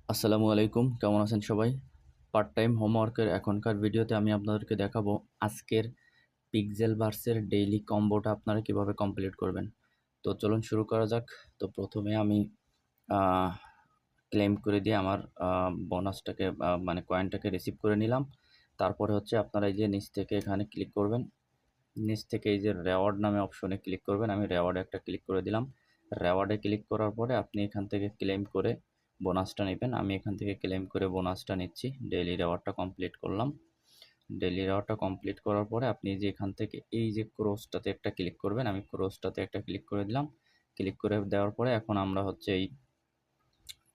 আসসালামু আলাইকুম, কেমন আছেন সবাই? পার্ট টাইম হোমওয়ার্কের এখনকার ভিডিওতে আমি আপনাদেরকে দেখাবো আজকের পিক্সেল ভার্সের ডেইলি কম্বোটা আপনারা কিভাবে কমপ্লিট করবেন। তো চলুন শুরু করা যাক। তো প্রথমে আমি ক্লেম করে দিয়ে আমার বোনাসটাকে মানে কয়েনটাকে রিসিভ করে নিলাম। তারপরে হচ্ছে আপনারা এই যে নিচ থেকে এখানে ক্লিক করবেন। নিচ থেকে এই যে রেওয়ার্ড নামে অপশনে ক্লিক করবেন। আমি রেওয়ার্ডে একটা ক্লিক করে দিলাম। রেওয়ার্ডে ক্লিক করার পরে আপনি এখান থেকে ক্লেম করে বোনাসটা নেবেন। আমি এখান থেকে ক্লেম করে বোনাসটা নিচ্ছি। ডেইলি রেওয়ার্ডটা কমপ্লিট করলাম। ডেইলি রেওয়ার্ডটা কমপ্লিট করার পরে আপনি যে এখান থেকে এই যে ক্রসটাতে একটা ক্লিক করবেন। আমি ক্রসটাতে একটা ক্লিক করে দিলাম। ক্লিক করে দেওয়ার পরে এখন আমরা হচ্ছে এই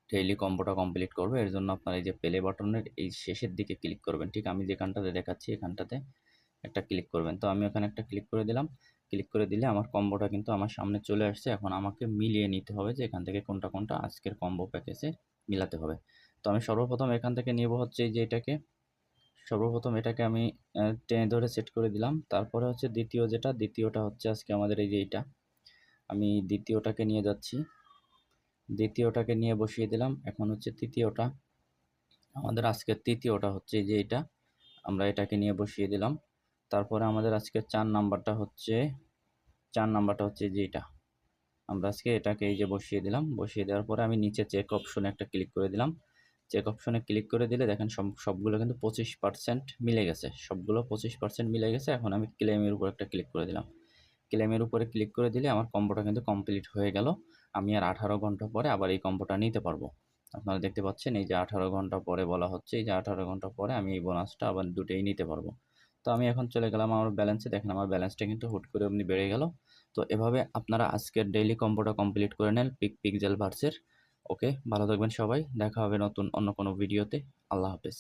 ডেইলি কম্বোটা কমপ্লিট করবো। এর জন্য আপনার এই যে প্লে বাটনের এই শেষের দিকে ক্লিক করবেন। ঠিক আমি যেখানটাতে দেখাচ্ছি এখানটাতে একটা ক্লিক করবেন। তো আমি ওখানে একটা ক্লিক করে দিলাম। ক্লিক করে দিলে আমার কম্বোটা কিন্তু আমার সামনে চলে আসছে। এখন আমাকে মিলিয়ে নিতে হবে যে এখান থেকে কোনটা কোনটা আজকের কম্বো প্যাকেজে মিলাতে হবে। তো আমি সর্বপ্রথম এখান থেকে নিব হচ্ছে এই যে এটাকে। সর্বপ্রথম এটাকে আমি টেনে ধরে সেট করে দিলাম। তারপরে হচ্ছে দ্বিতীয়টা হচ্ছে আজকে আমাদের এই যে এইটা। আমি দ্বিতীয়টাকে নিয়ে যাচ্ছি। দ্বিতীয়টাকে নিয়ে বসিয়ে দিলাম। এখন হচ্ছে তৃতীয়টা। আমাদের আজকের তৃতীয়টা হচ্ছে এই যে এইটা। আমরা এটাকে নিয়ে বসিয়ে দিলাম। তারপরে আমাদের আজকের 4 নাম্বারটা হচ্ছে যে এটা। আমরা আজকে এটাকে এই যে বসিয়ে দিলাম। বসিয়ে দেওয়ার পরে আমি নিচে চেক অপশনে একটা ক্লিক করে দিলাম। চেক অপশনে ক্লিক করে দিলে দেখেন সবগুলো কিন্তু 25% মিলে গেছে। সবগুলো 25% মিলে গেছে। এখন আমি ক্লেমের উপর একটা ক্লিক করে দিলাম। ক্লেমের উপরে ক্লিক করে দিলে আমার কম্বোটা কিন্তু কমপ্লিট হয়ে গেল। আমি আর 18 ঘন্টা পরে আবার এই কম্বোটা নিতে পারবো। আপনারা দেখতে পাচ্ছেন এই যে 18 ঘন্টা পরে বলা হচ্ছে, এই যে 18 ঘন্টা পরে আমি এই বোনাসটা আবার দুটোই নিতে পারবো। তো আমি এখন চলে গেলাম আমার ব্যালেন্সে। দেখেন আমার ব্যালেন্সটা কিন্তু হুট করে এমনি বেড়ে গেল। তো এভাবে আপনারা আজকের ডেইলি কম্বোটা কমপ্লিট করে নেন পিক্সেল ভার্সের। ওকে, ভালো থাকবেন সবাই। দেখা হবে নতুন অন্য কোনো ভিডিওতে। আল্লাহ হাফেজ।